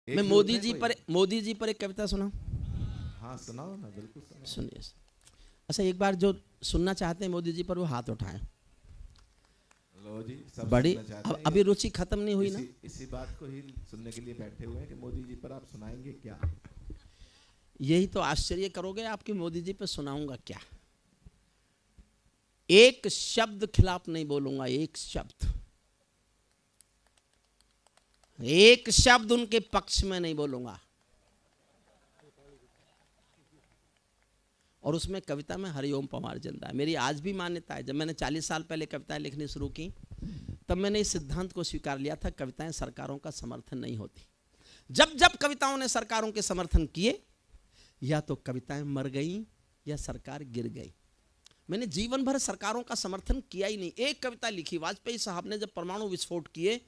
मैं मोदी जी पर एक कविता सुनाऊं? हाँ सुनाओ ना, बिल्कुल सुनाओ। सुनिए। अच्छा, एक बार जो सुनना चाहते हैं मोदी जी पर वो हाथ उठाएं। लो जी, सब बड़ी सुनना चाहते हैं। अभी रुचि खत्म नहीं हुई ना। इसी बात को ही सुनने के लिए बैठे हुए हैं कि मोदी जी पर आप सुनाएंगे क्या? यही तो आश्चर्य करोगे आपकी मोदी जी पर सुनाऊंगा क्या। एक शब्द खिलाफ नहीं बोलूंगा, एक शब्द उनके पक्ष में नहीं बोलूंगा। और उसमें कविता में हरिओम पवार जिंदा है। मेरी आज भी मान्यता है, जब मैंने 40 साल पहले कविताएं लिखनी शुरू की तब मैंने इस सिद्धांत को स्वीकार लिया था, कविताएं सरकारों का समर्थन नहीं होती। जब जब कविताओं ने सरकारों के समर्थन किए, या तो कविताएं मर गई या सरकार गिर गई। मैंने जीवन भर सरकारों का समर्थन किया ही नहीं। एक कविता लिखी, वाजपेयी साहब ने जब परमाणु विस्फोट किए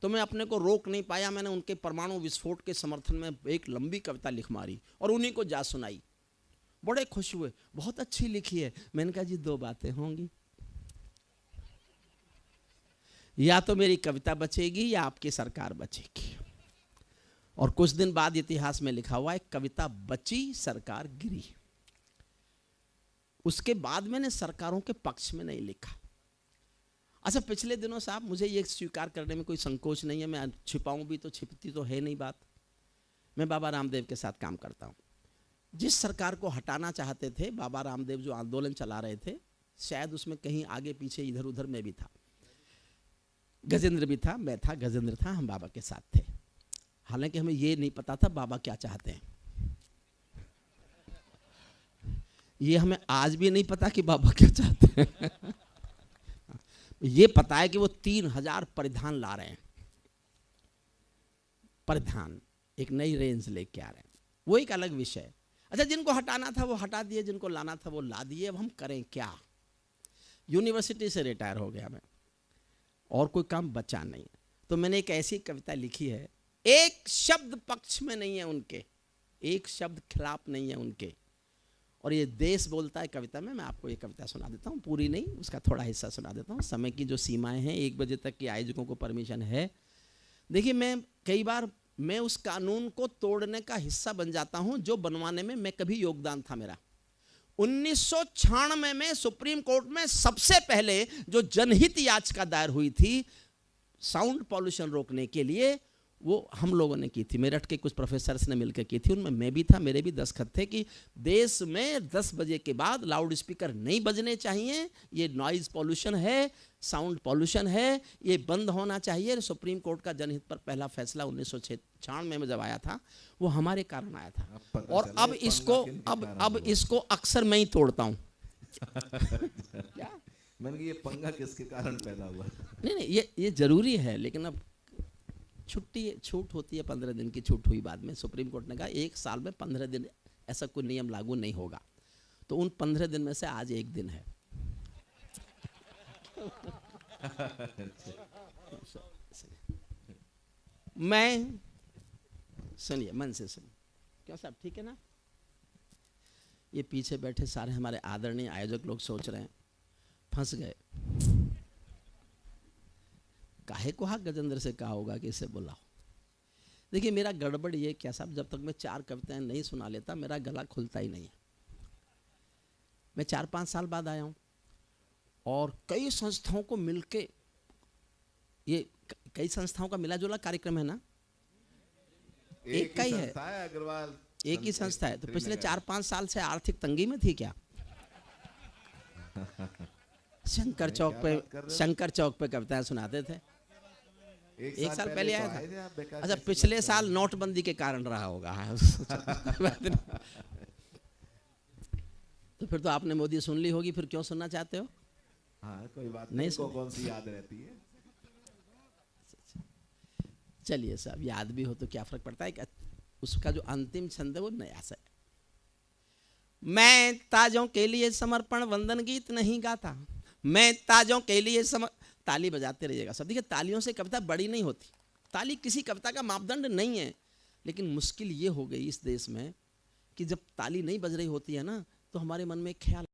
तो मैं अपने को रोक नहीं पाया, मैंने उनके परमाणु विस्फोट के समर्थन में एक लंबी कविता लिख मारी और उन्हीं को जा सुनाई। बड़े खुश हुए, बहुत अच्छी लिखी है। मैंने कहा जी, दो बातें होंगी, या तो मेरी कविता बचेगी या आपकी सरकार बचेगी। और कुछ दिन बाद इतिहास में लिखा हुआ है, कविता बची, सरकार गिरी। उसके बाद मैंने सरकारों के पक्ष में नहीं लिखा। अच्छा, पिछले दिनों साहब मुझे ये स्वीकार करने में कोई संकोच नहीं है, मैं छिपाऊं भी तो छिपती तो है नहीं बात। मैं बाबा रामदेव के साथ काम करता हूं। जिस सरकार को हटाना चाहते थे बाबा रामदेव, जो आंदोलन चला रहे थे, शायद उसमें कहीं आगे पीछे इधर उधर मैं भी था, गजेंद्र भी था, मैं था, गजेंद्र था, हम बाबा के साथ थे। हालांकि हमें ये नहीं पता था बाबा क्या चाहते हैं। ये हमें आज भी नहीं पता कि बाबा क्या चाहते हैं। ये पता है कि वो 3000 परिधान ला रहे हैं। परिधान एक नई रेंज लेके आ रहे हैं, वो एक अलग विषय है। अच्छा, जिनको हटाना था वो हटा दिए, जिनको लाना था वो ला दिए। अब हम करें क्या? यूनिवर्सिटी से रिटायर हो गया मैं, और कोई काम बचा नहीं। तो मैंने एक ऐसी कविता लिखी है, एक शब्द पक्ष में नहीं है उनके, एक शब्द खिलाफ नहीं है उनके, और ये देश बोलता है कविता में। मैं आपको ये कविता सुना देता हूँ, पूरी नहीं, उसका थोड़ा हिस्सा सुना देता हूँ। समय की जो सीमाएं हैं, 1 बजे तक की आयोजकों को परमिशन है। देखिए, मैं कई बार मैं उस कानून को तोड़ने का हिस्सा बन जाता हूं जो बनवाने में मैं कभी योगदान था मेरा। 1996 में सुप्रीम कोर्ट में सबसे पहले जो जनहित याचिका दायर हुई थी साउंड पॉल्यूशन रोकने के लिए, वो हम लोगों ने की थी। मेरठ के कुछ प्रोफेसर्स ने मिलकर की थी, उनमें मैं भी था, मेरे भी दस्तखत थे कि देश में 10 बजे के बाद लाउड स्पीकर नहीं बजने चाहिए, ये नॉइज पॉल्यूशन है, साउंड पॉल्यूशन है, ये बंद होना चाहिए। सुप्रीम कोर्ट का जनहित पर पहला फैसला 1996 में जब आया था, वो हमारे कारण आया था। और अब इसको अक्सर मैं ही तोड़ता हूँ। क्या मैंने ये पंगा किसके कारण पैदा हुआ? नहीं, ये जरूरी है, लेकिन अब छूट होती है, 15 दिन की छूट हुई बाद में। सुप्रीम कोर्ट ने कहा 1 साल में 15 दिन ऐसा कोई नियम लागू नहीं होगा, तो उन 15 दिन में से आज 1 दिन है। मैं सुनिए, मन से सुनिए। क्यों साहब, ठीक है ना? ये पीछे बैठे सारे हमारे आदरणीय आयोजक लोग सोच रहे हैं फंस गए, काहे को हाँ गजेंद्र से कहा होगा कि इसे बुलाओ। देखिए, मेरा गड़बड़ ये क्या साहब, जब तक मैं 4 कविताएं नहीं सुना लेता मेरा गला खुलता ही नहीं है। मैं 4-5 साल बाद आया हूं और कई संस्थाओं को मिलके, ये कई संस्थाओं का मिला जुला कार्यक्रम है ना, एक का ही है, अग्रवाल एक ही संस्था है। तो पिछले 4-5 साल से आर्थिक तंगी में थी क्या? शंकर चौक पे कविताएं सुनाते थे। 1 साल पहले आया था। अच्छा, पिछले साल नोटबंदी के कारण रहा होगा। तो फिर तो आपने मोदी सुन ली होगी, फिर क्यों सुनना चाहते हो? हाँ, कोई बात नहीं, कौन सी याद रहती है। चलिए साहब, याद भी हो तो क्या फर्क पड़ता है कि उसका जो अंतिम छंद है वो नया सा है। मैं ताजों के लिए समर्पण वंदन गीत नहीं गाता, मैं ताजों के लिए ताली बजाते रहिएगा सब। देखिए, तालियों से कविता बड़ी नहीं होती, ताली किसी कविता का मापदंड नहीं है। लेकिन मुश्किल ये हो गई इस देश में कि जब ताली नहीं बज रही होती है ना, तो हमारे मन में ख्याल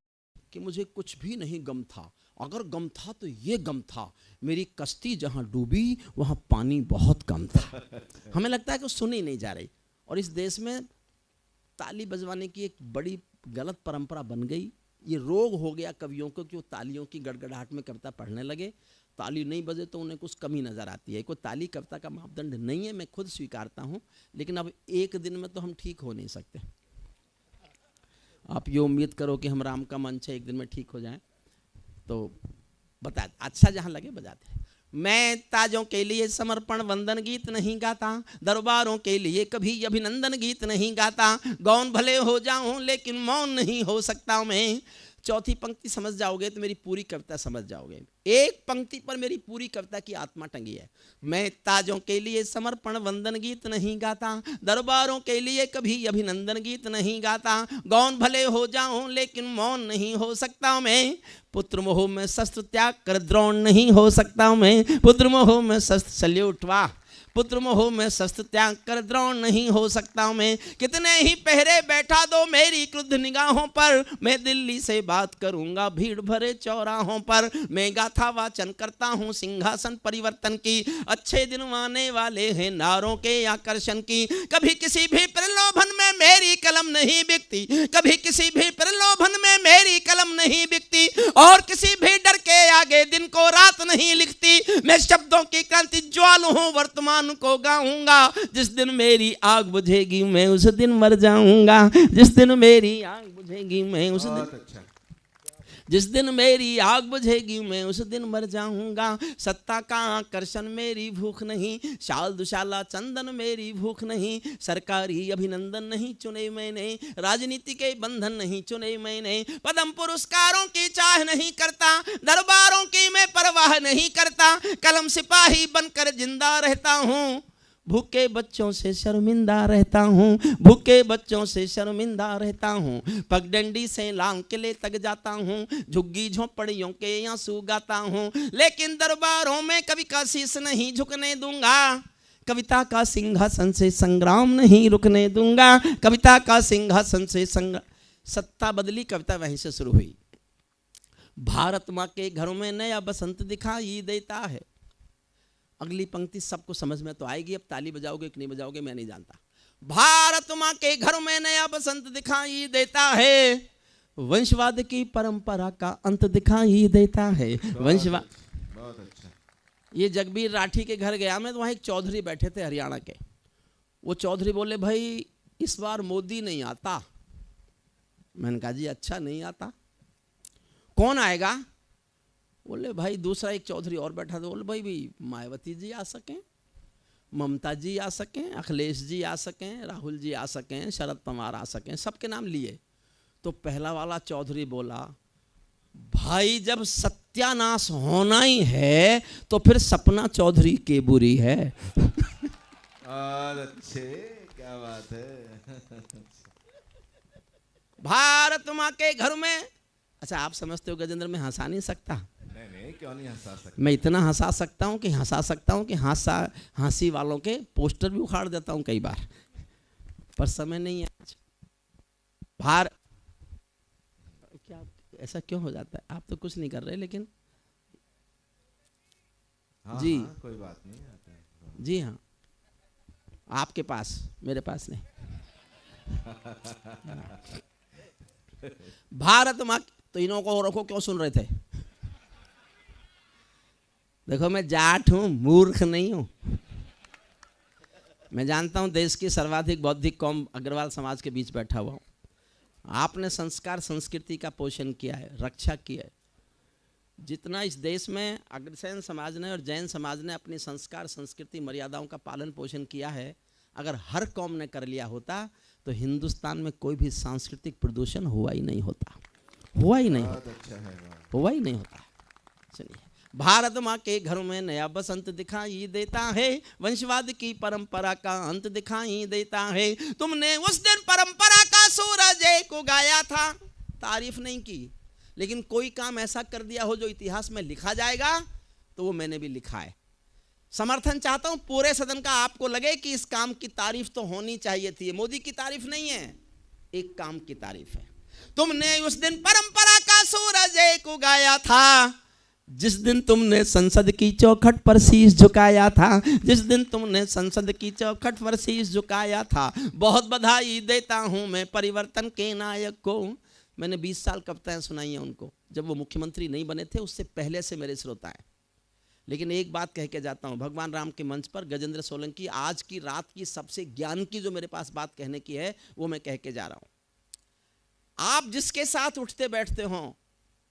कि मुझे कुछ भी नहीं गम था, अगर गम था तो ये गम था, मेरी कश्ती जहां डूबी वहां पानी बहुत कम था। हमें लगता है कि सुनी ही नहीं जा रही। और इस देश में ताली बजवाने की एक बड़ी गलत परंपरा बन गई। ये रोग हो गया कवियों को कि वो तालियों की गड़गड़ाहट में कविता पढ़ने लगे। ताली नहीं बजे तो उन्हें कुछ कमी नज़र आती है। कोई ताली कविता का मापदंड नहीं है, मैं खुद स्वीकारता हूँ, लेकिन अब एक दिन में तो हम ठीक हो नहीं सकते। आप ये उम्मीद करो कि हम राम का मंच है एक दिन में ठीक हो जाए, तो बता अच्छा जहाँ लगे बजाते हैं। मैं ताजों के लिए समर्पण वंदन गीत नहीं गाता, दरबारों के लिए कभी अभिनंदन गीत नहीं गाता, गौन भले हो जाऊं लेकिन मौन नहीं हो सकता मैं। चौथी पंक्ति समझ जाओगे तो मेरी पूरी कविता समझ जाओगे। एक पंक्ति पर मेरी पूरी कविता की आत्मा टंगी है। मैं ताजों के लिए समर्पण वंदन गीत नहीं गाता, दरबारों के लिए कभी अभिनंदन गीत नहीं गाता, गौन भले हो जाऊं लेकिन मौन नहीं हो सकता मैं। पुत्र मोह में शस्त्र त्याग कर द्रोण नहीं हो सकता मैं। पुत्र मोह में शस्त्र, सल्यूट, वाह। पुत्र मोह में शस्त्र त्याग कर द्रोण नहीं हो सकता मैं। कितने ही पहरे बैठा दो मेरी क्रुद्ध निगाहों पर, मैं दिल्ली से बात करूंगा भीड़ भरे चौराहों पर। मैं गाथा वाचन करता हूँ सिंहासन परिवर्तन की, अच्छे दिन आने वाले हैं नारों के आकर्षण की। कभी किसी भी प्रलोभन में मेरी कलम नहीं बिकती, कभी किसी भी प्रलोभन में मेरी कलम नहीं बिकती, और किसी भी डर के आगे दिन को रात नहीं लिखती। मैं शब्दों की क्रांति ज्वाल हूँ वर्तमान को गाऊंगा, जिस दिन मेरी आग बुझेगी मैं उस दिन मर जाऊंगा। जिस दिन मेरी आग बुझेगी मैं उस दिन, जिस दिन मेरी आग बुझेगी मैं उस दिन मर जाऊंगा। सत्ता का आकर्षण मेरी भूख नहीं, शाल दुशाला चंदन मेरी भूख नहीं, सरकारी अभिनंदन नहीं चुने मैंने, राजनीति के बंधन नहीं चुने मैंने, पद्म पुरस्कारों की चाह नहीं करता, दरबारों की मैं परवाह नहीं करता, कलम सिपाही बनकर जिंदा रहता हूँ, भूखे बच्चों से शर्मिंदा रहता हूँ, भूखे बच्चों से शर्मिंदा रहता हूँ। पगडंडी से लाल किले तक जाता हूँ, झुग्गी झोंपड़ियों के आंसू गाता हूँ, लेकिन दरबारों में कभी का शीश नहीं झुकने दूंगा। कविता का सिंहासन से संग्राम नहीं रुकने दूंगा, कविता का सिंहासन से सत्ता बदली, कविता वहीं से शुरू हुई। भारत माँ के घरों में नया बसंत दिखाई देता है। अगली पंक्ति सबको समझ में तो आएगी, अब ताली बजाओगे कि नहीं बजाओगे मैं नहीं जानता। भारत माँ के घर में नया बसंत दिखाई देता है, वंशवाद की परंपरा का अंत दिखाई देता है। वंशवाद, बहुत अच्छा। ये जगबीर राठी के घर गया मैं, तो वहाँ एक चौधरी बैठे थे हरियाणा के। वो चौधरी बोले भाई इस बार मोदी नहीं आता। मैंने कहा जी अच्छा नहीं आता, कौन आएगा? बोले भाई दूसरा एक चौधरी और बैठा था, बोले भाई मायावती जी आ सकें, ममता जी आ सकें, अखिलेश जी आ सकें, राहुल जी आ सकें, शरद पवार आ सकें, सबके नाम लिए। तो पहला वाला चौधरी बोला भाई जब सत्यानाश होना ही है तो फिर सपना चौधरी के बुरी है। और अच्छे, क्या बात है। भारत माँ के घर में, अच्छा आप समझते हो गजेंद्र मैं हंसा नहीं सकता? नहीं क्यों नहीं हंसा सकता? मैं इतना हंसा सकता हूँ कि हंसी वालों के पोस्टर भी उखाड़ देता हूँ कई बार, पर समय नहीं है आज। क्या ऐसा क्यों हो जाता है? आप तो कुछ नहीं कर रहे लेकिन हाँ, जी हाँ, कोई बात नहीं। जी हाँ, आपके पास, मेरे पास नहीं। भारत माँ, तो इन्हों को रखो, क्यों सुन रहे थे? देखो मैं जाट हूं, मूर्ख नहीं हूं। मैं जानता हूं देश की सर्वाधिक बौद्धिक कौम अग्रवाल समाज के बीच बैठा हुआ हूं। आपने संस्कार संस्कृति का पोषण किया है, रक्षा की है। जितना इस देश में अग्रसेन समाज ने और जैन समाज ने अपनी संस्कार संस्कृति मर्यादाओं का पालन पोषण किया है, अगर हर कौम ने कर लिया होता तो हिंदुस्तान में कोई भी सांस्कृतिक प्रदूषण हुआ ही नहीं होता, हुआ ही नहीं होता। सुनिए, भारत माँ के घरों में नया बसंत दिखाई देता है, वंशवाद की परंपरा का अंत दिखाई देता है। तुमने उस दिन परंपरा का सूरज को गाया था, तारीफ नहीं की, लेकिन कोई काम ऐसा कर दिया हो जो इतिहास में लिखा जाएगा, तो वो मैंने भी लिखा है। समर्थन चाहता हूं पूरे सदन का, आपको लगे कि इस काम की तारीफ तो होनी चाहिए थी। मोदी की तारीफ नहीं है, एक काम की तारीफ है। तुमने उस दिन परंपरा का सूरज को गाया था, जिस दिन तुमने संसद की चौखट पर शीश झुकाया था, जिस दिन तुमने संसद की चौखट पर शीश झुकाया था, बहुत बधाई देता हूं मैं परिवर्तन के नायक को। मैंने 20 साल कविताएं सुनाई हैं उनको, जब वो मुख्यमंत्री नहीं बने थे, उससे पहले से मेरे श्रोता हैं। लेकिन एक बात कह के जाता हूं, भगवान राम के मंच पर गजेंद्र सोलंकी आज की रात की सबसे ज्ञान की जो मेरे पास बात कहने की है, वो मैं कह के जा रहा हूं। आप जिसके साथ उठते बैठते हो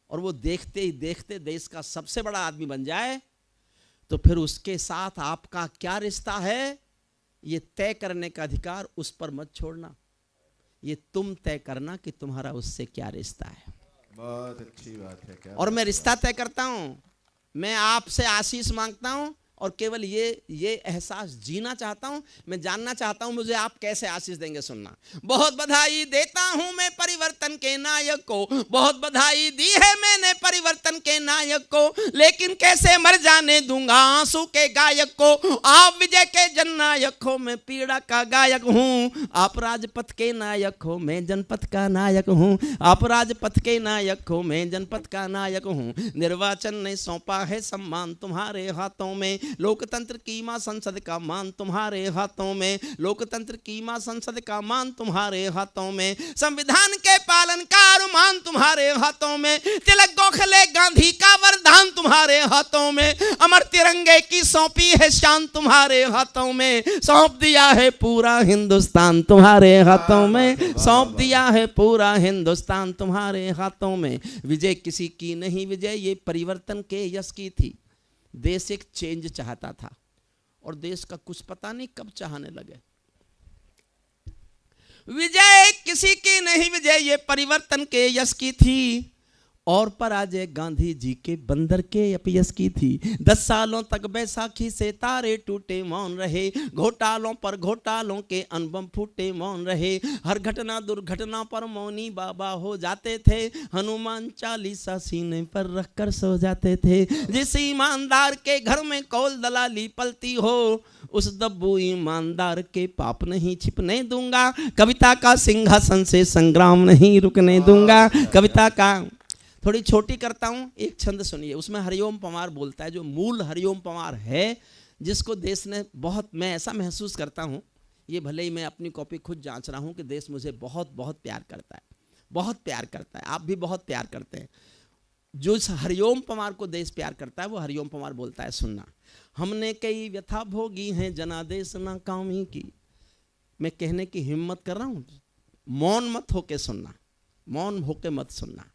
और वो देखते ही देखते देश का सबसे बड़ा आदमी बन जाए, तो फिर उसके साथ आपका क्या रिश्ता है, ये तय करने का अधिकार उस पर मत छोड़ना। ये तुम तय करना कि तुम्हारा उससे क्या रिश्ता है। बहुत अच्छी बात है। क्या और मैं रिश्ता तय करता हूं, मैं आपसे आशीष मांगता हूं और केवल ये एहसास जीना चाहता हूं। मैं जानना चाहता हूं मुझे आप कैसे आशीष देंगे। सुनना, बहुत बधाई देता हूं मैं परिवर्तन के नायक को, बहुत बधाई दी है मैंने परिवर्तन के नायक को, लेकिन कैसे मर जाने दूंगा आंसू के गायक को। आप विजय के जननायक हो, मैं पीड़ा का गायक हूं। आप राजपथ के नायक हो, मैं जनपथ का नायक हूं। आप राजपथ के नायक हो, मैं जनपथ का नायक हूं। निर्वाचन ने सौंपा है सम्मान तुम्हारे हाथों में, लोकतंत्र की मां संसद का मान तुम्हारे हाथों में, लोकतंत्र की मां संसद का मान तुम्हारे हाथों में, संविधान के पालन का अरमान तुम्हारे हाथों में, तिलक गोखले गांधी का वरदान तुम्हारे हाथों में, अमर तिरंगे की सौंपी है शान तुम्हारे हाथों में, सौंप दिया है पूरा हिंदुस्तान तुम्हारे हाथों में, सौंप दिया है पूरा हिंदुस्तान तुम्हारे हाथों में। विजय किसी की नहीं, विजय ये परिवर्तन के यश की थी। देश एक चेंज चाहता था और देश का कुछ पता नहीं कब चाहने लगे। विजय किसी की नहीं, विजय ये परिवर्तन के यश की थी और पराजय गांधी जी के बंदर के अपयश की थी। 10 सालों तक बैसाखी से तारे टूटे मौन रहे, घोटालों पर घोटालों के अनबम फूटे मौन रहे, हर घटना दुर्घटना पर मौनी बाबा हो जाते थे, हनुमान चालीसा सीने पर रखकर सो जाते थे। जिस ईमानदार के घर में कौल दलाली पलती हो, उस दब्बू ईमानदार के पाप नहीं छिपने दूंगा, कविता का सिंहासन से संग्राम नहीं रुकने दूंगा। कविता का थोड़ी छोटी करता हूं, एक छंद सुनिए। उसमें हरिओम पंवार बोलता है, जो मूल हरिओम पंवार है, जिसको देश ने बहुत, मैं ऐसा महसूस करता हूं, ये भले ही मैं अपनी कॉपी खुद जांच रहा हूं कि देश मुझे बहुत बहुत प्यार करता है, बहुत प्यार करता है। आप भी बहुत प्यार करते हैं। जो इस हरिओम पंवार को देश प्यार करता है, वो हरिओम पंवार बोलता है, सुनना, हमने कई व्यथा भोगी हैं जनादेश नाकामी की। मैं कहने की हिम्मत कर रहा हूँ, मौन मत होके सुनना, मौन होके मत सुनना।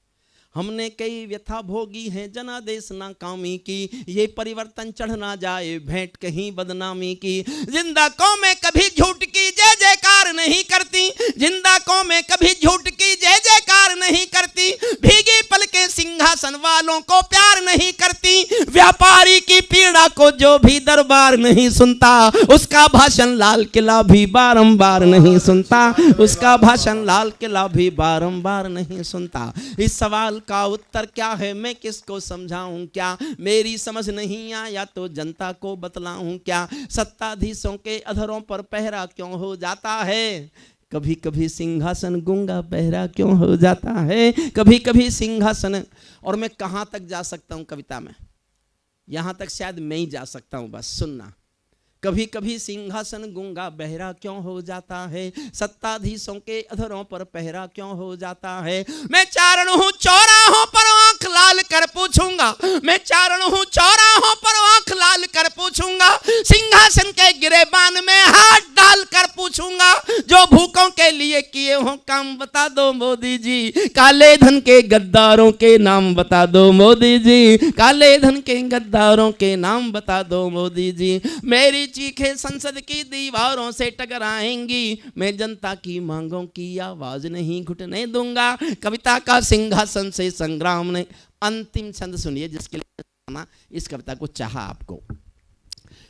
हमने कई व्यथा भोगी हैं जनादेश नाकामी की, ये परिवर्तन चढ़ ना जाए भेंट कहीं बदनामी की। जिंदा कौमें कभी झूठ की जय जयकार नहीं करती, जिंदा कौमें कभी झूठ की जय जयकार नहीं करती, भीगी पलकें सिंहासन वालों को प्यार नहीं करती, व्यापारी की पीड़ा को जो भी दरबार नहीं सुनता, उसका भाषण लाल किला भी बारंबार नहीं सुनता, उसका भाषण लाल किला भी बारंबार नहीं सुनता। इस सवाल का उत्तर क्या है, मैं किसको समझाऊं क्या, मेरी समझ नहीं आया तो जनता को बतलाऊं क्या। सत्ताधीशों के अधरों पर पहरा क्यों हो जाता है, कभी कभी सिंहासन गूंगा बहरा क्यों हो जाता है, कभी कभी सिंहासन। और मैं कहां तक जा सकता हूं कविता में, यहां तक शायद मैं ही जा सकता हूं, बस सुनना। कभी कभी सिंहासन गूंगा बहरा क्यों हो जाता है, सत्ताधीशों के अधरों पर पहरा क्यों हो जाता है। मैं चारण हूं चौराहों पर आंख लाल कर पूछूंगा, मैं चारण हूं चौराहों पर आंख लाल कर पूछूंगा, सिंहासन के गिरेबान में हाथ डाल कर पूछूंगा, जो भूखों के लिए किए हो काम बता दो मोदी जी, काले धन के गद्दारों के नाम बता दो मोदी जी, काले धन के गद्दारों के नाम बता दो मोदी जी। मेरी चीखें संसद की दीवारों से टकराएंगी, मैं जनता की मांगों की आवाज नहीं घुटने दूंगा, कविता का सिंहासन से संग्राम ने। अंतिम छंद सुनिए, जिसके लिए इस कविता को चाहा आपको।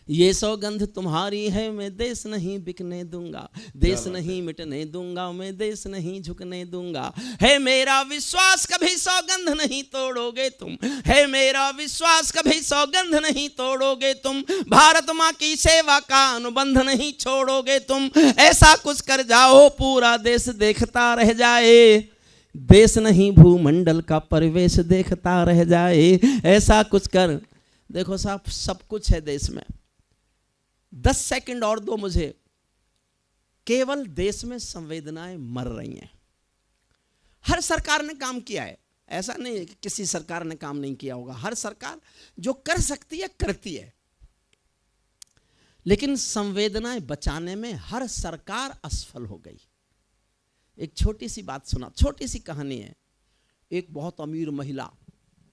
ये सौगंध तुम्हारी है, मैं देश नहीं बिकने दूंगा, देश नहीं मिटने दूंगा, मैं देश नहीं झुकने दूंगा। है मेरा विश्वास कभी सौगंध नहीं तोड़ोगे तुम, है मेरा विश्वास कभी सौगंध नहीं तोड़ोगे तुम, भारत माँ की सेवा का अनुबंध नहीं छोड़ोगे तुम। ऐसा कुछ कर जाओ पूरा देश देखता रह जाए, देश नहीं भूमंडल का परिवेश देखता रह जाए, ऐसा कुछ कर। देखो साहब, सब कुछ है देश में, 10 सेकंड और दो मुझे। केवल देश में संवेदनाएं मर रही हैं। हर सरकार ने काम किया है, ऐसा नहीं कि किसी सरकार ने काम नहीं किया होगा। हर सरकार जो कर सकती है करती है, लेकिन संवेदनाएं बचाने में हर सरकार असफल हो गई। एक छोटी सी बात सुना, छोटी सी कहानी है। एक बहुत अमीर महिला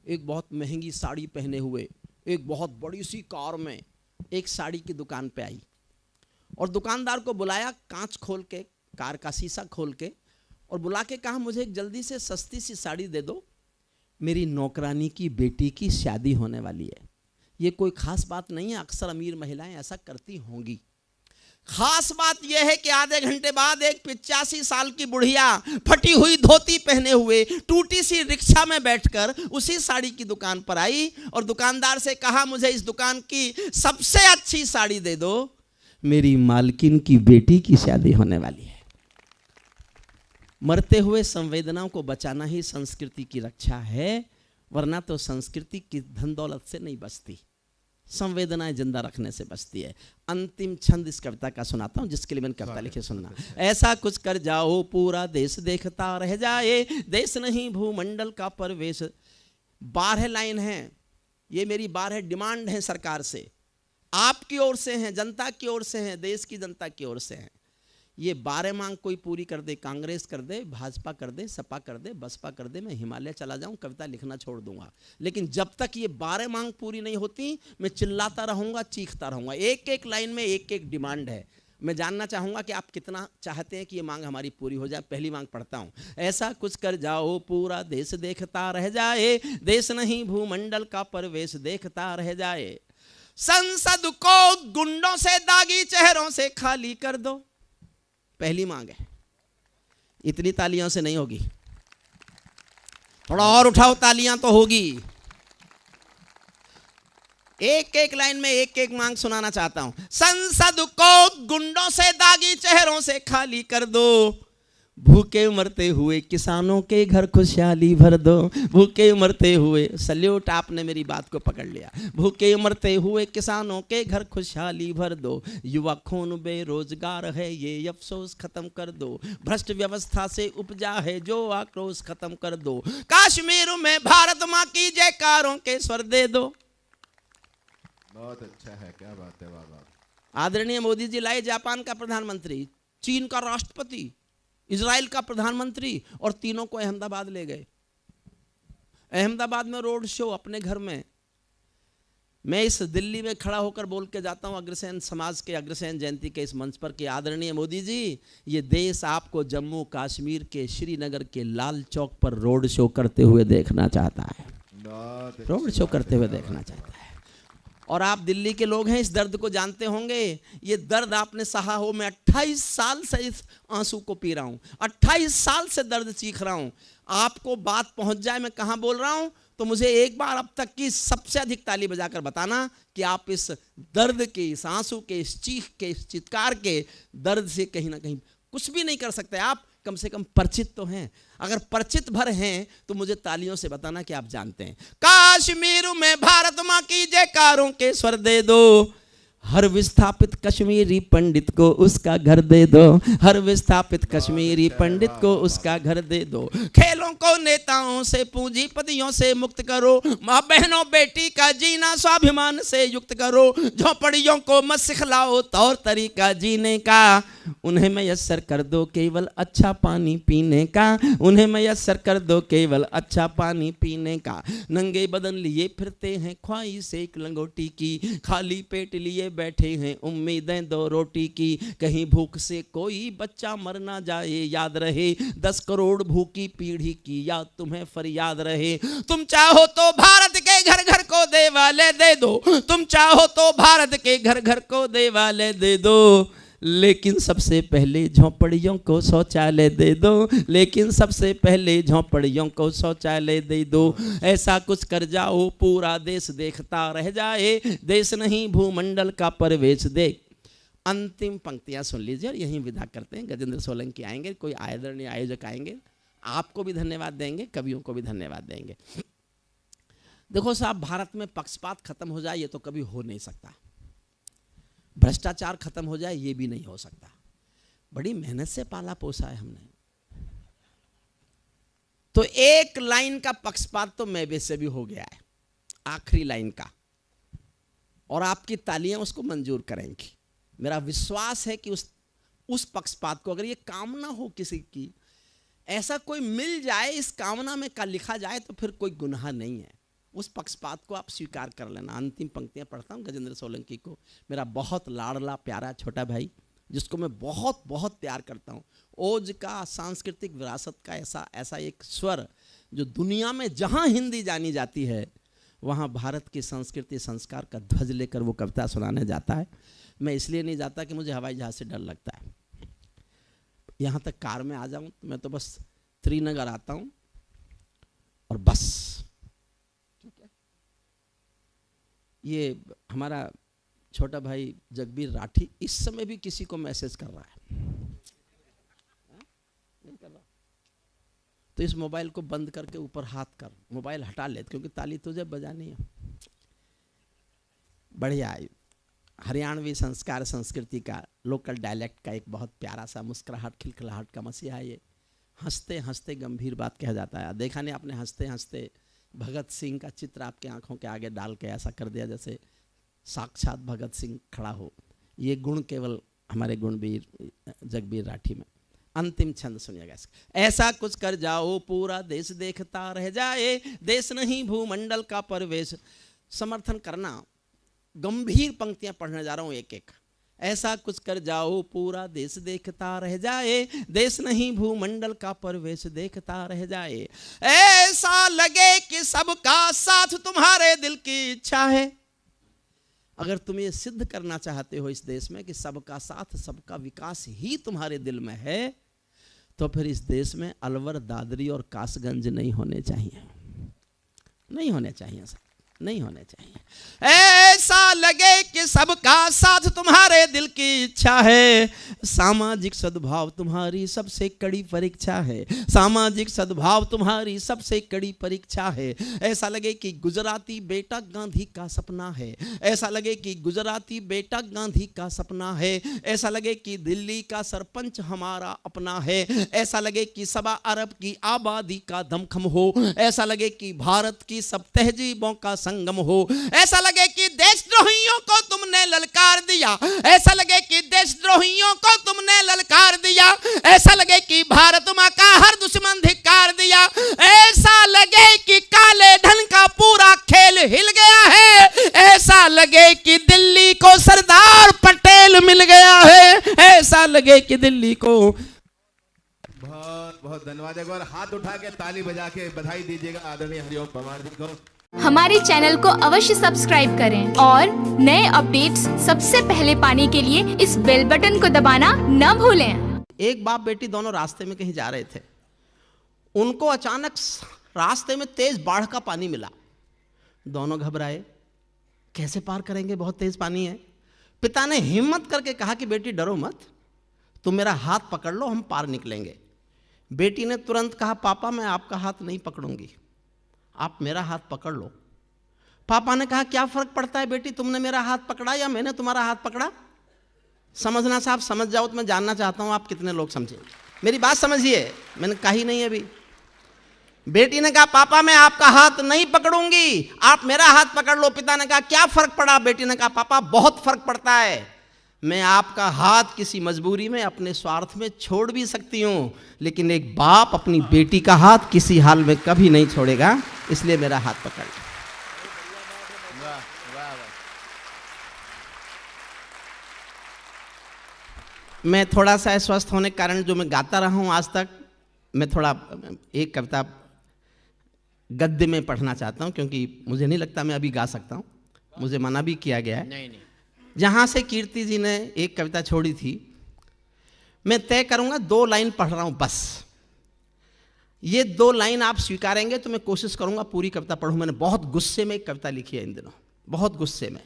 एक बहुत महंगी साड़ी पहने हुए एक बहुत बड़ी सी कार में एक साड़ी की दुकान पे आई और दुकानदार को बुलाया, कांच खोल के, कार का शीशा खोल के, और बुला के कहा मुझे एक जल्दी से सस्ती सी साड़ी दे दो, मेरी नौकरानी की बेटी की शादी होने वाली है। ये कोई खास बात नहीं है, अक्सर अमीर महिलाएं ऐसा करती होंगी। खास बात यह है कि आधे घंटे बाद एक 85 साल की बुढ़िया फटी हुई धोती पहने हुए टूटी सी रिक्शा में बैठकर उसी साड़ी की दुकान पर आई और दुकानदार से कहा मुझे इस दुकान की सबसे अच्छी साड़ी दे दो, मेरी मालकिन की बेटी की शादी होने वाली है। मरते हुए संवेदनाओं को बचाना ही संस्कृति की रक्षा है, वरना तो संस्कृति की धन दौलत से नहीं बचती, संवेदनाएं जिंदा रखने से बचती है। अंतिम छंद इस कविता का सुनाता हूं, जिसके लिए मैंने कविता लिखी, सुनना। ऐसा कुछ कर जाओ पूरा देश देखता रह जाए, देश नहीं भूमंडल का परिवेश। 12 लाइन है, ये मेरी 12 डिमांड है सरकार से, आपकी ओर से हैं, जनता की ओर से हैं, देश की जनता की ओर से हैं। ये 12 मांग कोई पूरी कर दे, कांग्रेस कर दे, भाजपा कर दे, सपा कर दे, बसपा कर दे, मैं हिमालय चला जाऊं, कविता लिखना छोड़ दूंगा। लेकिन जब तक ये 12 मांग पूरी नहीं होती, मैं चिल्लाता रहूंगा, चीखता रहूंगा। एक एक लाइन में एक एक डिमांड है। मैं जानना चाहूंगा कि आप कितना चाहते हैं कि ये मांग हमारी पूरी हो जाए। पहली मांग पढ़ता हूं। ऐसा कुछ कर जाओ पूरा देश देखता रह जाए, देश नहीं भूमंडल का परिवेश देखता रह जाए। संसद को गुंडों से, दागी चेहरों से खाली कर दो। पहली मांग है। इतनी तालियों से नहीं होगी, थोड़ा और उठाओ, तालियां तो होगी। एक एक लाइन में एक एक मांग सुनाना चाहता हूं। संसद को गुंडों से, दागी चेहरों से खाली कर दो, भूखे मरते हुए किसानों के घर खुशहाली भर दो। भूखे मरते हुए, सल्यूट, आपने मेरी बात को पकड़ लिया। भूखे मरते हुए किसानों के घर खुशहाली भर दो। युवा खून बेरोजगार है ये अफसोस खत्म कर दो। भ्रष्ट व्यवस्था से उपजा है जो आक्रोश खत्म कर दो। कश्मीर में भारत माँ की जयकारों के स्वर दे दो। बहुत अच्छा है, क्या बात है, वाह वाह। आदरणीय मोदी जी लाए जापान का प्रधानमंत्री, चीन का राष्ट्रपति, इजराइल का प्रधानमंत्री, और तीनों को अहमदाबाद ले गए। अहमदाबाद में रोड शो अपने घर में। मैं इस दिल्ली में खड़ा होकर बोल के जाता हूं अग्रसेन समाज के अग्रसेन जयंती के इस मंच पर कि आदरणीय मोदी जी, ये देश आपको जम्मू कश्मीर के श्रीनगर के लाल चौक पर रोड शो करते हुए देखना चाहता है। रोड शो करते हुए देखना चाहता है। और आप दिल्ली के लोग हैं, इस दर्द को जानते होंगे। ये दर्द आपने सहा हो। मैं 28 साल से इस आंसू को पी रहा हूं, 28 साल से दर्द चीख रहा हूं। आपको बात पहुंच जाए मैं कहां बोल रहा हूं, तो मुझे एक बार अब तक की सबसे अधिक ताली बजाकर बताना कि आप इस दर्द के, इस आंसू के, इस चीख के, इस चित्कार के दर्द से कहीं ना कहीं कुछ भी नहीं कर सकते। आप कम से कम परिचित तो हैं। अगर परिचित भर हैं तो मुझे तालियों से बताना कि आप जानते हैं। कश्मीर में भारत माँ की जयकारों के स्वर दे दो। हर विस्थापित कश्मीरी पंडित को उसका घर दे दो। हर विस्थापित कश्मीरी पंडित को उसका घर दे दो। खेलों को नेताओं से, पूंजीपतियों से मुक्त करो। माँ बहनों बेटी का जीना स्वाभिमान से युक्त करो। झोपड़ियों को मत सिखलाओ तौर तरीका जीने का। उन्हें मयस्सर कर दो केवल अच्छा पानी पीने का। उन्हें मयस्सर कर दो केवल अच्छा पानी पीने का। नंगे बदन लिए फिरते हैं ख्वाहिश एक लंगोटी की। खाली पेट लिए बैठे हैं उम्मीदें 2 रोटी की। कहीं भूख से कोई बच्चा मर ना जाए, याद रहे 10 करोड़ भूखी पीढ़ी की याद तुम्हें फरियाद रहे। तुम चाहो तो भारत के घर घर को देवालय दे दो। तुम चाहो तो भारत के घर घर को देवालय दे दो। लेकिन सबसे पहले झोंपड़ियों को शौचालय दे दो। लेकिन सबसे पहले झोंपड़ियों को शौचालय दे दो। ऐसा कुछ कर जाओ पूरा देश देखता रह जाए, देश नहीं भूमंडल का परिवेश देख। अंतिम पंक्तियां सुन लीजिए और यहीं विदा करते हैं। गजेंद्र सोलंकी आएंगे, कोई आदरणीय आयोजक आएंगे। आपको भी धन्यवाद देंगे, कवियों को भी धन्यवाद देंगे। देखो साहब, भारत में पक्षपात खत्म हो जाए ये तो कभी हो नहीं सकता, भ्रष्टाचार खत्म हो जाए ये भी नहीं हो सकता। बड़ी मेहनत से पाला पोसा है हमने, तो एक लाइन का पक्षपात तो मैं से भी हो गया है, आखिरी लाइन का, और आपकी तालियां उसको मंजूर करेंगी। मेरा विश्वास है कि उस पक्षपात को, अगर ये कामना हो किसी की, ऐसा कोई मिल जाए इस कामना में का लिखा जाए तो फिर कोई गुनाह नहीं है। उस पक्षपात को आप स्वीकार कर लेना। अंतिम पंक्तियां पढ़ता हूं गजेंद्र सोलंकी को, मेरा बहुत लाडला प्यारा छोटा भाई, जिसको मैं बहुत बहुत प्यार करता हूं। ओज का, सांस्कृतिक विरासत का ऐसा एक स्वर जो दुनिया में जहां हिंदी जानी जाती है वहाँ भारत की संस्कृति संस्कार का ध्वज लेकर वो कविता सुनाने जाता है। मैं इसलिए नहीं जाता कि मुझे हवाई जहाज़ से डर लगता है। यहाँ तक कार में आ जाऊँ तो मैं तो बस त्रिनगर आता हूँ और बस, ठीक है। ये हमारा छोटा भाई जगबीर राठी इस समय भी किसी को मैसेज कर रहा है, नहीं कर रहा तो इस मोबाइल को बंद करके ऊपर हाथ कर, मोबाइल हटा ले, क्योंकि ताली तुझे बजानी है। बढ़िया है, हरियाणवी संस्कार संस्कृति का, लोकल डायलेक्ट का एक बहुत प्यारा सा मुस्कुराहट खिलखिलाहट का मसीहा है ये। हंसते हंसते गंभीर बात कहा जाता है। देखा नहीं आपने, हंसते हंसते भगत सिंह का चित्र आपके आंखों के आगे डाल के ऐसा कर दिया जैसे साक्षात भगत सिंह खड़ा हो। ये गुण केवल हमारे गुणवीर जगबीर राठी में। अंतिम छंद सुनिएगा। ऐसा कुछ कर जाओ पूरा देश देखता रह जाए, देश नहीं भूमंडल का परवेश। समर्थन करना, गंभीर पंक्तियां पढ़ने जा रहा हूं एक एक। ऐसा कुछ कर जाओ पूरा देश देखता रह जाए, देश नहीं भूमंडल का परवेश देखता रह जाए। ऐसा लगे कि सबका साथ तुम्हारे दिल की इच्छा है। अगर तुम ये सिद्ध करना चाहते हो इस देश में कि सबका साथ सबका विकास ही तुम्हारे दिल में है, तो फिर इस देश में अलवर, दादरी और कासगंज नहीं होने चाहिए, नहीं होने चाहिए सर, नहीं होने चाहिए। ऐसा लगे कि सबका साथ तुम्हारे दिल की इच्छा है, सामाजिक सद्भाव तुम्हारी सबसे कड़ी परीक्षा है, सामाजिक सद्भाव तुम्हारी सबसे कड़ी परीक्षा है। ऐसा लगे कि गुजराती बेटा गांधी का सपना है, ऐसा लगे कि गुजराती बेटा गांधी का सपना है। ऐसा लगे कि दिल्ली का सरपंच हमारा अपना है, ऐसा लगे कि 1.25 अरब की आबादी का दमखम हो, ऐसा लगे कि भारत की सब तहजीबों का संगम हो। ऐसा लगे कि देशद्रोहियों को तुमने ललकार दिया, ऐसा लगे कि देशद्रोहियों को तुमने ललकार दिया। ऐसा लगे कि भारत मां का हर दुश्मन धिक्कार दिया। ऐसा लगे कि काले धन का पूरा खेल हिल गया है, ऐसा लगे कि दिल्ली को सरदार पटेल मिल गया है, ऐसा लगे कि दिल्ली को। बहुत बहुत धन्यवाद। एक बार हाथ उठा के ताली बजा के बधाई दीजिएगा आदरणीय हरिओम परमार जी को। हमारे चैनल को अवश्य सब्सक्राइब करें और नए अपडेट्स सबसे पहले पाने के लिए इस बेल बटन को दबाना न भूलें। एक बाप बेटी दोनों रास्ते में कहीं जा रहे थे, उनको अचानक रास्ते में तेज बाढ़ का पानी मिला। दोनों घबराए, कैसे पार करेंगे, बहुत तेज पानी है। पिता ने हिम्मत करके कहा कि बेटी डरो मत, तुम मेरा हाथ पकड़ लो, हम पार निकलेंगे। बेटी ने तुरंत कहा पापा मैं आपका हाथ नहीं पकड़ूंगी, आप मेरा हाथ पकड़ लो। पापा ने कहा क्या फर्क पड़ता है बेटी, तुमने मेरा हाथ पकड़ा या मैंने तुम्हारा हाथ पकड़ा। समझना साहब, समझ जाओ तो मैं जानना चाहता हूं आप कितने लोग समझे। मेरी बात समझिए, मैंने कही नहीं अभी। बेटी ने कहा पापा मैं आपका हाथ नहीं पकड़ूंगी, आप मेरा हाथ पकड़ लो। पिता ने कहा क्या फर्क पड़ा। बेटी ने कहा पापा बहुत फर्क पड़ता है, मैं आपका हाथ किसी मजबूरी में अपने स्वार्थ में छोड़ भी सकती हूं, लेकिन एक बाप अपनी बेटी का हाथ किसी हाल में कभी नहीं छोड़ेगा, इसलिए मेरा हाथ पकड़। मैं थोड़ा सा अस्वस्थ होने के कारण जो मैं गाता रहा हूं आज तक, मैं थोड़ा एक कविता गद्य में पढ़ना चाहता हूं, क्योंकि मुझे नहीं लगता मैं अभी गा सकता हूं, मुझे मना भी किया गया है। नहीं। जहाँ से कीर्ति जी ने एक कविता छोड़ी थी, मैं तय करूँगा 2 लाइन पढ़ रहा हूँ बस। ये 2 लाइन आप स्वीकारेंगे तो मैं कोशिश करूँगा पूरी कविता पढ़ूँ। मैंने बहुत गुस्से में एक कविता लिखी है इन दिनों, बहुत गुस्से में।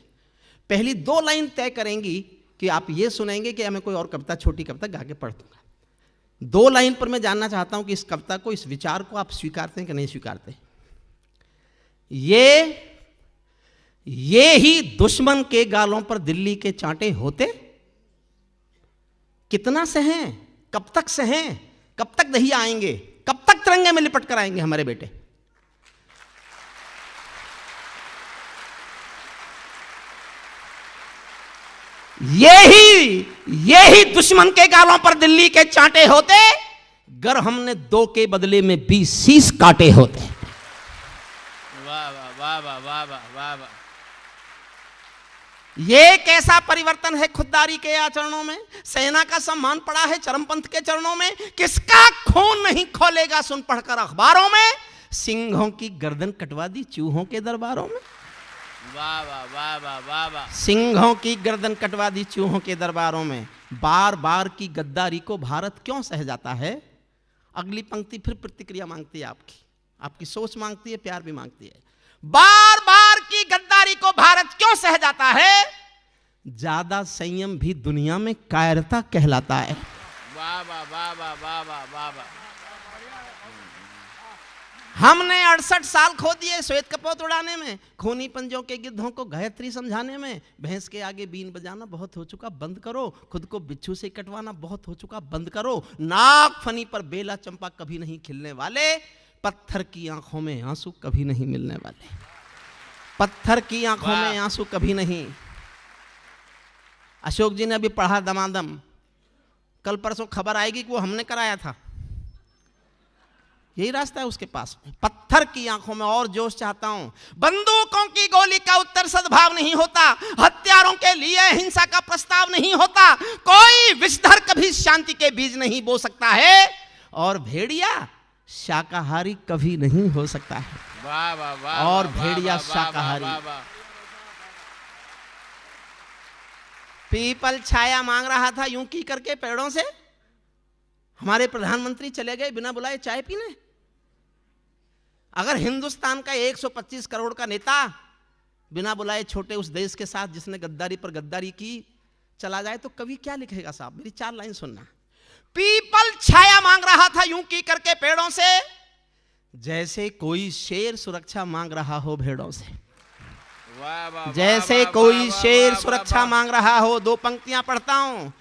पहली 2 लाइन तय करेंगी कि आप ये सुनेंगे कि मैं कोई और कविता, छोटी कविता गा के पढ़ दूँगा। 2 लाइन पर मैं जानना चाहता हूं कि इस कविता को, इस विचार को आप स्वीकारते हैं कि नहीं स्वीकारते? ये ही दुश्मन के गालों पर दिल्ली के चांटे होते, कितना सहें, कब तक सहें, कब तक दही आएंगे, कब तक तिरंगे में लिपट कर आएंगे हमारे बेटे? ये ही दुश्मन के गालों पर दिल्ली के चांटे होते, गर हमने 2 के बदले में 20 शीश काटे होते। वाह वाह वाह वाह वाह वाह वाह वाह। ये कैसा परिवर्तन है खुददारी के आचरणों में। सेना का सम्मान पड़ा है चरमपंथ के चरणों में, किसका खून नहीं खोलेगा सुन पढ़कर अखबारों में, सिंहों की गर्दन कटवा दी चूहों के दरबारों में। वाह वाह वाह वाह वाह वाह। सिंहों की गर्दन कटवा दी चूहों के दरबारों में, बार बार की गद्दारी को भारत क्यों सह जाता है? अगली पंक्ति फिर प्रतिक्रिया मांगती है, आपकी सोच मांगती है, प्यार भी मांगती है। बार बार की गद्दारी को भारत क्यों सह जाता है? ज्यादा संयम भी दुनिया में कायरता कहलाता है। वाह वाह वाह वाह वाह वाह वाह वाह। हमने 68 साल खो दिए श्वेत कपोत उड़ाने में, खूनी पंजों के गिद्धों को गायत्री समझाने में। भैंस के आगे बीन बजाना बहुत हो चुका, बंद करो। खुद को बिच्छू से कटवाना बहुत हो चुका, बंद करो। नाग फनी पर बेला चंपा कभी नहीं खिलने वाले, पत्थर की आंखों में आंसू कभी नहीं मिलने वाले। पत्थर की आंखों में आंसू कभी नहीं। अशोक जी ने अभी पढ़ा दमादम, कल परसों खबर आएगी कि वो हमने कराया था। यही रास्ता है उसके पास में। पत्थर की आंखों में और जोश चाहता हूं। बंदूकों की गोली का उत्तर सद्भाव नहीं होता, हथियारों के लिए हिंसा का प्रस्ताव नहीं होता, कोई विषधर कभी शांति के बीज नहीं बो सकता है, और भेड़िया शाकाहारी कभी नहीं हो सकता है। वाह वाह वाह। और भेड़िया शाकाहारी। पीपल छाया मांग रहा था यूं की करके पेड़ों से, हमारे प्रधानमंत्री चले गए बिना बुलाए चाय पीने। अगर हिंदुस्तान का 125 करोड़ का नेता बिना बुलाए छोटे उस देश के साथ जिसने गद्दारी पर गद्दारी की चला जाए तो कवि क्या लिखेगा साहब? मेरी 4 लाइन सुनना। पीपल छाया मांग रहा था यूं की करके पेड़ों से, जैसे कोई शेर सुरक्षा मांग रहा हो भेड़ों से। जैसे कोई शेर सुरक्षा मांग रहा हो। 2 पंक्तियां पढ़ता हूं।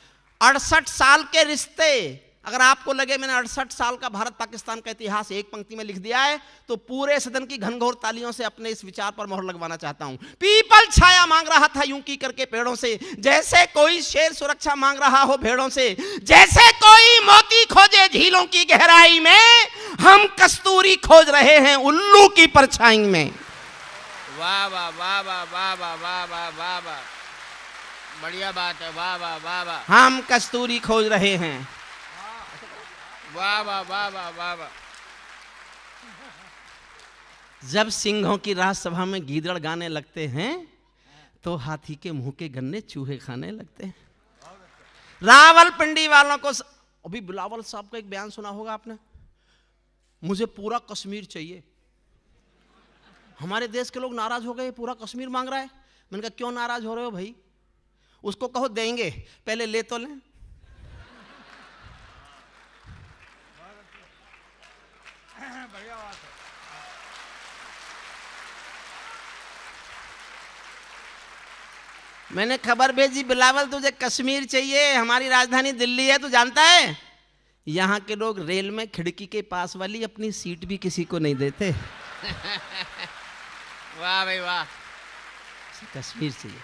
68 साल के रिश्ते, अगर आपको लगे मैंने 68 साल का भारत पाकिस्तान का इतिहास एक पंक्ति में लिख दिया है तो पूरे सदन की घनघोर तालियों से अपने इस विचार पर मोहर लगवाना चाहता हूं। पीपल छाया मांग रहा था यूं की करके पेड़ों से, जैसे कोई शेर सुरक्षा मांग रहा हो भेड़ों से। जैसे कोई मोती खोजे झीलों की गहराई में, हम कस्तूरी खोज रहे हैं उल्लू की परछाई में। वाह वाह वाह वाह वाह वाह वाह वाह वाह वाह। बढ़िया बात है। वाह वाह वाह वाह। हम कस्तूरी खोज रहे हैं। वाह वाह वाह वाह वाह वाह। जब सिंहों की राजसभा में गीदड़ गाने लगते हैं तो हाथी के मुंह के गन्ने चूहे खाने लगते हैं। रावलपिंडी वालों को अभी बिलावल साहब का एक बयान सुना होगा आपने, मुझे पूरा कश्मीर चाहिए। हमारे देश के लोग नाराज हो गए, पूरा कश्मीर मांग रहा है। मैंने कहा क्यों नाराज हो रहे हो भाई? उसको कहो देंगे, पहले ले तो लें। मैंने खबर भेजी, बिलावल तुझे कश्मीर चाहिए, हमारी राजधानी दिल्ली है, तू जानता है यहाँ के लोग रेल में खिड़की के पास वाली अपनी सीट भी किसी को नहीं देते। वाह भाई वाह। कश्मीर चाहिए।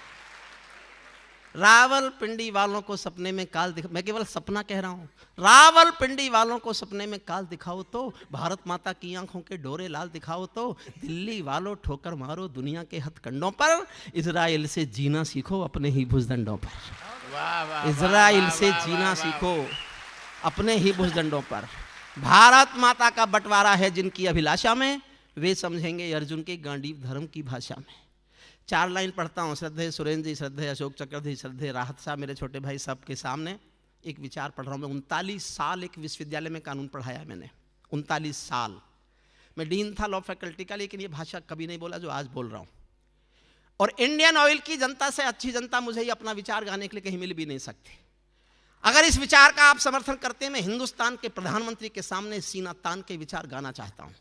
रावलपिंडी वालों को सपने में काल दिखा, मैं केवल सपना कह रहा हूं। रावलपिंडी वालों को सपने में काल दिखाओ तो, भारत माता की आंखों के डोरे लाल दिखाओ तो, दिल्ली वालों ठोकर मारो दुनिया के हथकंडों पर, इजराइल से जीना सीखो अपने ही भुजदंडों पर। वाह वाह। इजराइल से जीना सीखो अपने ही भुजदंडों पर। भारत माता का बंटवारा है जिनकी अभिलाषा में, वे समझेंगे अर्जुन के गांडीव धर्म की भाषा में। 4 लाइन पढ़ता हूँ। श्रद्धेय सुरेंद्र जी, श्रद्धेय अशोक चक्रवर्ती, श्रद्धेय राहत साहब, मेरे छोटे भाई सबके सामने एक विचार पढ़ रहा हूँ मैं। 39 साल एक विश्वविद्यालय में कानून पढ़ाया मैंने। 39 साल मैं डीन था लॉ फैकल्टी का, लेकिन ये भाषा कभी नहीं बोला जो आज बोल रहा हूँ। और इंडियन ऑयल की जनता से अच्छी जनता मुझे ही अपना विचार गाने के लिए कहीं मिल भी नहीं सकती। अगर इस विचार का आप समर्थन करते हैं, मैं हिंदुस्तान के प्रधानमंत्री के सामने सीना तान के विचार गाना चाहता हूं।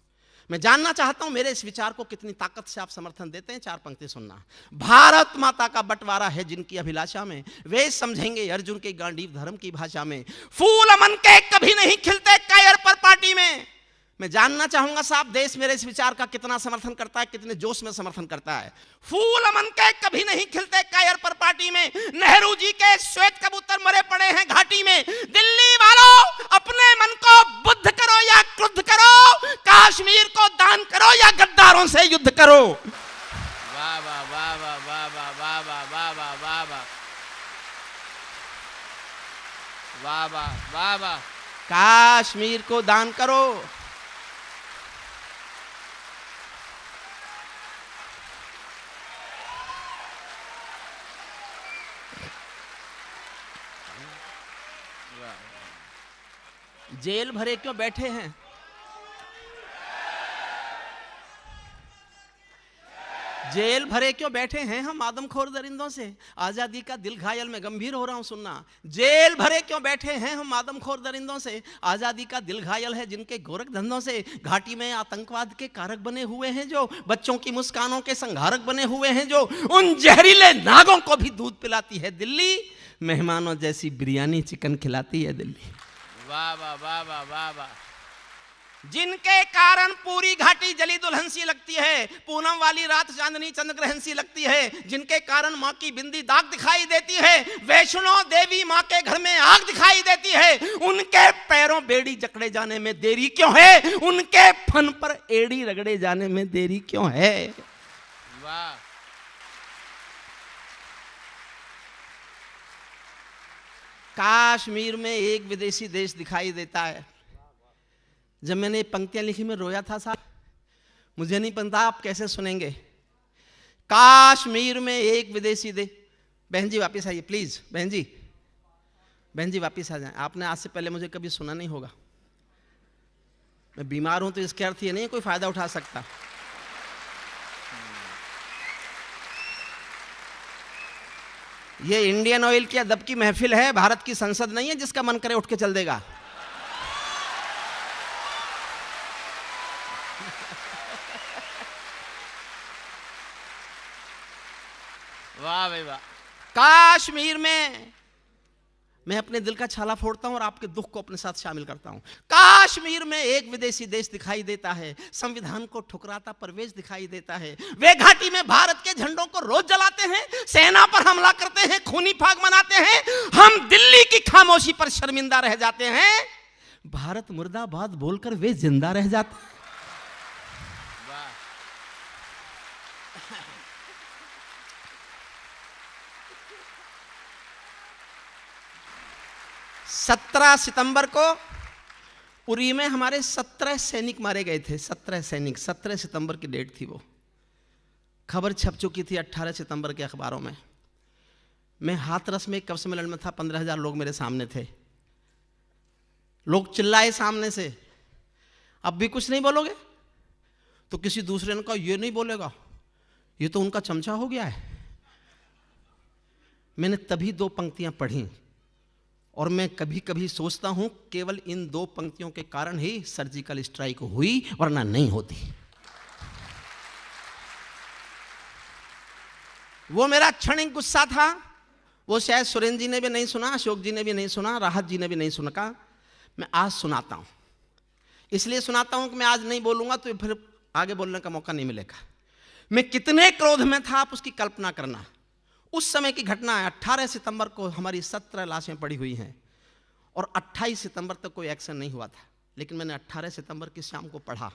मैं जानना चाहता हूं मेरे इस विचार को कितनी ताकत से आप समर्थन देते हैं। 4 पंक्ति सुनना। भारत माता का बंटवारा है जिनकी अभिलाषा में, वे समझेंगे अर्जुन के गांडीव धर्म की भाषा में। फूल अमन के कभी नहीं खिलते कायर पर पार्टी में। मैं जानना चाहूंगा साहब देश मेरे इस विचार का कितना समर्थन करता है, कितने जोश में समर्थन करता है। फूल अमन के कभी नहीं खिलते कायर पर पार्टी में, नेहरू जी के श्वेत कबूतर मरे पड़े हैं घाटी में। दिल्ली वालों अपने मन को बुद्ध करो या क्रुद्ध करो, कश्मीर को दान करो या गद्दारों से युद्ध करो। वाह वाह वाह वाह वाह वाह वाह वाह वाह वाह वाह वाह वाह वाह वाह वाह। कश्मीर को दान करो। जेल भरे क्यों बैठे हैं? जेल भरे क्यों बैठे हैं हम आदमखोर दरिंदों से? आजादी का दिल घायल, मैं गंभीर हो रहा हूं सुनना। जेल भरे क्यों बैठे हैं हम आदमखोर दरिंदों से? आजादी का दिल घायल है जिनके गोरख धंधों से। घाटी में आतंकवाद के कारक बने हुए हैं जो, बच्चों की मुस्कानों के संहारक बने हुए हैं जो, उन जहरीले नागों को भी दूध पिलाती है दिल्ली, मेहमानों जैसी बिरयानी चिकन खिलाती है दिल्ली। वाह वाह वाह वाह वाह वाह। जिनके कारण पूरी घाटी जली दुल्हन सी लगती है, पूनम वाली रात चांदनी चंद्रग्रहण सी लगती है। जिनके कारण माँ की बिंदी दाग दिखाई देती है, वैष्णो देवी माँ के घर में आग दिखाई देती है। उनके पैरों बेड़ी जकड़े जाने में देरी क्यों है? उनके फन पर एड़ी रगड़े जाने में देरी क्यों है? वाह। कश्मीर में एक विदेशी देश दिखाई देता है। जब मैंने ये पंक्तियां लिखी मैं रोया था साहब, मुझे नहीं पता आप कैसे सुनेंगे। कश्मीर में एक विदेशी देश। बहन जी वापस आइए प्लीज, बहन जी वापस आ जाएं। आपने आज से पहले मुझे कभी सुना नहीं होगा। मैं बीमार हूं तो इसके अर्थ ये नहीं कोई फायदा उठा सकता। ये इंडियन ऑयल की अदब की महफिल है, भारत की संसद नहीं है जिसका मन करे उठ के चल देगा। वाह भाई वाह। कश्मीर में मैं अपने दिल का छाला फोड़ता हूं और आपके दुख को अपने साथ शामिल करता हूं। कश्मीर में एक विदेशी देश दिखाई देता है, संविधान को ठुकराता परवेश दिखाई देता है। वे घाटी में भारत के झंडों को रोज जलाते हैं, सेना पर हमला करते हैं, खूनी फाग मनाते हैं। हम दिल्ली की खामोशी पर शर्मिंदा रह जाते हैं, भारत मुर्दाबाद बोलकर वे जिंदा रह जाते हैं। 17 सितंबर को उरी में हमारे 17 सैनिक मारे गए थे। 17 सैनिक, 17 सितंबर की डेट थी वो। खबर छप चुकी थी 18 सितंबर के अखबारों में। मैं हाथरस में एक कवि सम्मेलन में था, 15,000 लोग मेरे सामने थे। लोग चिल्लाए सामने से, अब भी कुछ नहीं बोलोगे? तो किसी दूसरे ने कहा ये नहीं बोलेगा, ये तो उनका चमचा हो गया है। मैंने तभी 2 पंक्तियां पढ़ी और मैं कभी कभी सोचता हूं केवल इन 2 पंक्तियों के कारण ही सर्जिकल स्ट्राइक हुई, वरना नहीं होती। वो मेरा क्षणिक गुस्सा था, वो शायद सुरेंद्र जी ने भी नहीं सुना, अशोक जी ने भी नहीं सुना, राहत जी ने भी नहीं सुना। मैं आज सुनाता हूं, इसलिए सुनाता हूं कि मैं आज नहीं बोलूंगा तो फिर आगे बोलने का मौका नहीं मिलेगा। मैं कितने क्रोध में था आप उसकी कल्पना करना। उस समय की घटना है, 18 सितंबर को हमारी 17 लाशें पड़ी हुई हैं और 28 सितंबर तक कोई एक्शन नहीं हुआ था। लेकिन मैंने 18 सितंबर की शाम को पढ़ा,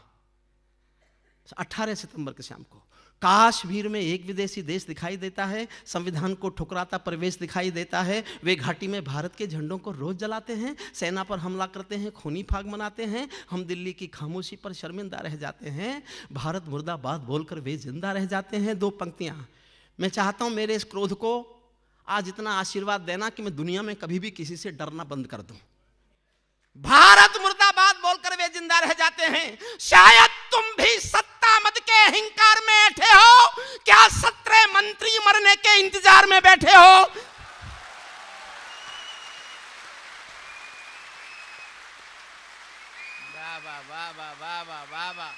18 सितंबर की शाम को कश्मीर में एक विदेशी देश दिखाई देता है, संविधान को ठुकराता परिवेश दिखाई देता है। वे घाटी में भारत के झंडों को रोज जलाते हैं, सेना पर हमला करते हैं, खूनी फाग मनाते हैं। हम दिल्ली की खामोशी पर शर्मिंदा रह जाते हैं, भारत मुर्दाबाद बोलकर वे जिंदा रह जाते हैं। 2 पंक्तियां। मैं चाहता हूं मेरे इस क्रोध को आज इतना आशीर्वाद देना कि मैं दुनिया में कभी भी किसी से डरना बंद कर दूं। भारत मुर्दाबाद बोलकर वे जिंदा रह जाते हैं। शायद तुम भी सत्ता मद के अहंकार में बैठे हो, क्या 17 मंत्री मरने के इंतजार में बैठे हो? वाह वाह वाह वाह वाह वाह वाह वाह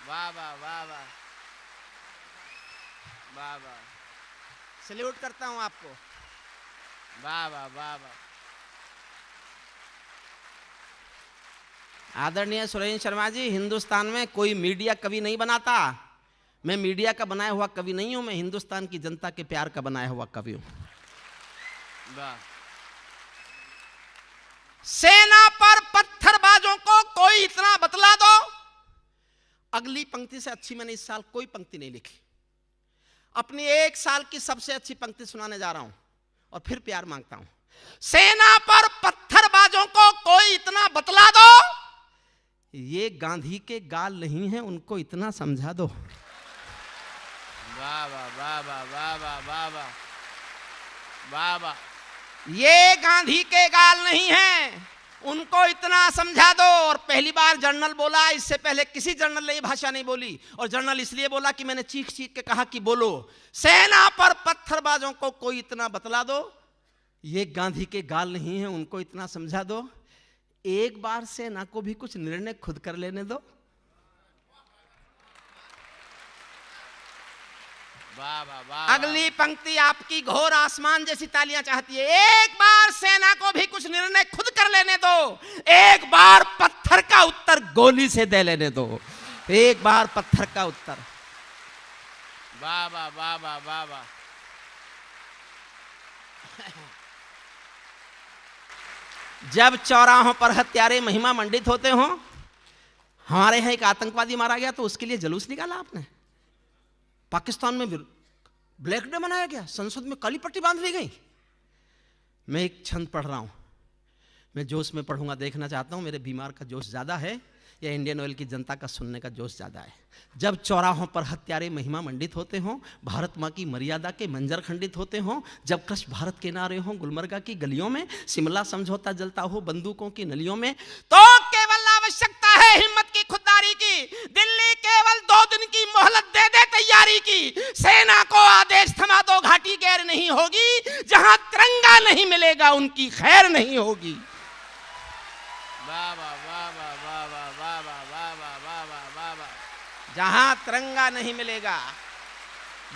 वाह वाह वाह वाह वाह वाह, सैल्यूट करता हूं आपको। वाह वाह वाह वाह। आदरणीय सुरेंद्र शर्मा जी, हिंदुस्तान में कोई मीडिया कवि नहीं बनाता। मैं मीडिया का बनाया हुआ कवि नहीं हूं, मैं हिंदुस्तान की जनता के प्यार का बनाया हुआ कवि हूं। वाह। सेना पर पत्थरबाजों को कोई इतना बतला दो। अगली पंक्ति से अच्छी मैंने इस साल कोई पंक्ति नहीं लिखी। अपनी 1 साल की सबसे अच्छी पंक्ति सुनाने जा रहा हूं और फिर प्यार मांगता हूं। सेना पर पत्थरबाजों को कोई इतना बतला दो, ये गांधी के गाल नहीं है, उनको इतना समझा दो। वाह वाह वाह वाह वाह वाह वाह वाह वाह वाह। ये गांधी के गाल नहीं है, उनको इतना समझा दो। और पहली बार जनरल बोला, इससे पहले किसी जनरल ने ये भाषा नहीं बोली। और जनरल इसलिए बोला कि मैंने चीख चीख के कहा कि बोलो, सेना पर पत्थरबाजों को कोई इतना बतला दो, ये गांधी के गाल नहीं है, उनको इतना समझा दो। एक बार सेना को भी कुछ निर्णय खुद कर लेने दो। वाह वाह वाह। अगली पंक्ति आपकी घोर आसमान जैसी तालियां चाहती है। एक बार सेना को भी कुछ निर्णय खुद कर लेने दो, एक बार पत्थर का उत्तर गोली से दे लेने दो, एक बार पत्थर का उत्तर। वाह वाह वाह वाह वाह वाह। जब चौराहों पर हत्यारे महिमा मंडित होते हो, हमारे यहां एक आतंकवादी मारा गया तो उसके लिए जुलूस निकाला आपने। पाकिस्तान में ब्लैक डे मनाया गया, संसद में काली पट्टी बांध ली गई। मैं एक छंद पढ़ रहा हूं, मैं जोश में पढ़ूंगा, देखना चाहता हूं मेरे बीमार का जोश ज्यादा है या इंडियन ऑयल की जनता का सुनने का जोश ज्यादा है। जब चौराहों पर हत्यारे महिमा मंडित होते हों, भारत माँ की मर्यादा के मंजर खंडित होते हों, जब कृष्ण भारत के नारे हों गुलमर्गा की गलियों में, शिमला समझौता जलता हो बंदूकों की नलियों में, तो केवल आवश्यकता है हिम्मत की, खुददारी की। दिल्ली केवल 2 दिन की मोहलत दे दे तैयारी की। सेना को आदेश थमा दो, घाटी गैर नहीं होगी। जहां तिरंगा नहीं मिलेगा उनकी खैर नहीं होगी। वाह वाह वाह वाह वाह वाह वाह वाह वाह वाह वाह वाह वाह वाह। जहां तिरंगा नहीं मिलेगा,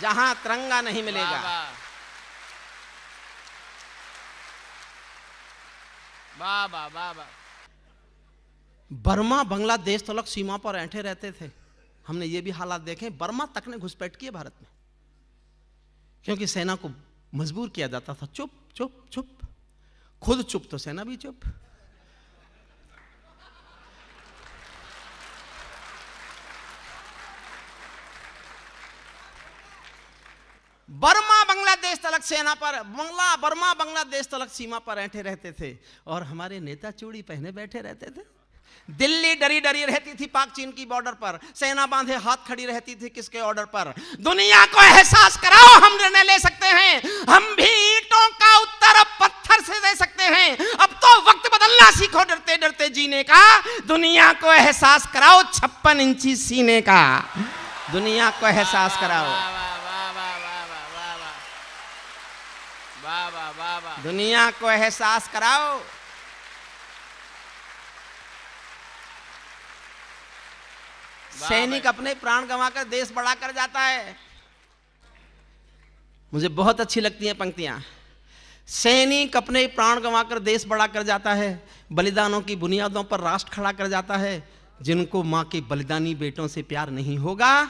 जहां तिरंगा नहीं मिलेगा। वाह वाह वाह वाह। बर्मा बांग्लादेश तलक सीमा पर ऐंठे रहते थे। हमने ये भी हालात देखे, बर्मा तक ने घुसपैठ की है भारत में, क्योंकि सेना को मजबूर किया जाता था, चुप चुप चुप। खुद चुप तो सेना भी चुप। बर्मा बांग्लादेश तलक सेना पर, बर्मा बांग्लादेश तलक सीमा पर ऐंठे रहते थे और हमारे नेता चूड़ी पहने बैठे रहते थे। दिल्ली डरी डरी रहती थी पाक चीन की बॉर्डर पर, सेना बांधे हाथ खड़ी रहती थी किसके ऑर्डर पर। दुनिया को एहसास कराओ, हम निर्णय ले सकते हैं, हम भी ईंटों का उत्तर अब पत्थर से दे सकते हैं। अब तो वक्त बदलना सीखो, डरते डरते जीने का। दुनिया को एहसास कराओ 56 इंची सीने का। दुनिया को एहसास कराओ, दुनिया को एहसास कराओ। सैनिक अपने प्राण गंवाकर देश बड़ा कर जाता है। मुझे बहुत अच्छी लगती हैं पंक्तियां। सैनिक अपने प्राण गंवाकर देश बड़ा कर जाता है, बलिदानों की बुनियादों पर राष्ट्र खड़ा कर जाता है। जिनको मां के बलिदानी बेटों से प्यार नहीं होगा,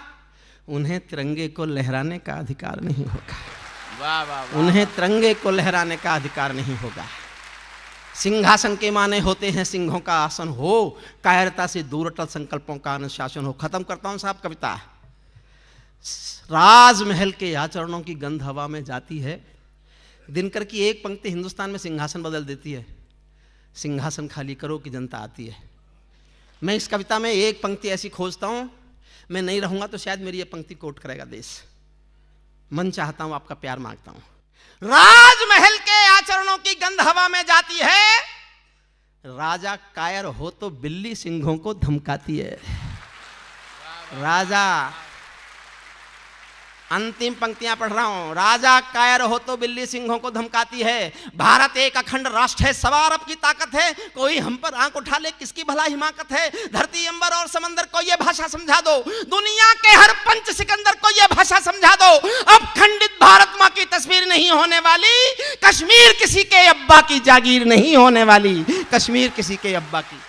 उन्हें तिरंगे को लहराने का अधिकार नहीं होगा। वाह वाह वाह। उन्हें तिरंगे को लहराने का अधिकार नहीं होगा। सिंहासन के माने होते हैं सिंहों का आसन हो, कायरता से दूर अटल संकल्पों का अनुशासन हो। खत्म करता हूं साहब कविता। राजमहल के आचरणों की गंध हवा में जाती है। दिनकर की एक पंक्ति हिंदुस्तान में सिंहासन बदल देती है। सिंहासन खाली करो कि जनता आती है। मैं इस कविता में एक पंक्ति ऐसी खोजता हूं, मैं नहीं रहूंगा तो शायद मेरी यह पंक्ति कोट करेगा देश। मन चाहता हूं, आपका प्यार मांगता हूं। राजमहल के आचरणों की गंध हवा में जाती है, राजा कायर हो तो बिल्ली सिंहों को धमकाती है। राजा अंतिम पंक्तियां पढ़ रहा हूं। राजा कायर हो तो बिल्ली सिंहों को धमकाती है, भारत एक अखंड राष्ट्र है, सवा अरब की ताकत है, कोई हम पर आंख उठा ले किसकी भला हिमाकत है, धरती अंबर और समंदर को ये भाषा समझा दो, दुनिया के हर पंच सिकंदर को ये भाषा समझा दो, अब खंडित भारत मां की तस्वीर नहीं होने वाली, कश्मीर किसी के अब्बा की जागीर नहीं होने वाली, कश्मीर किसी के अब्बा की।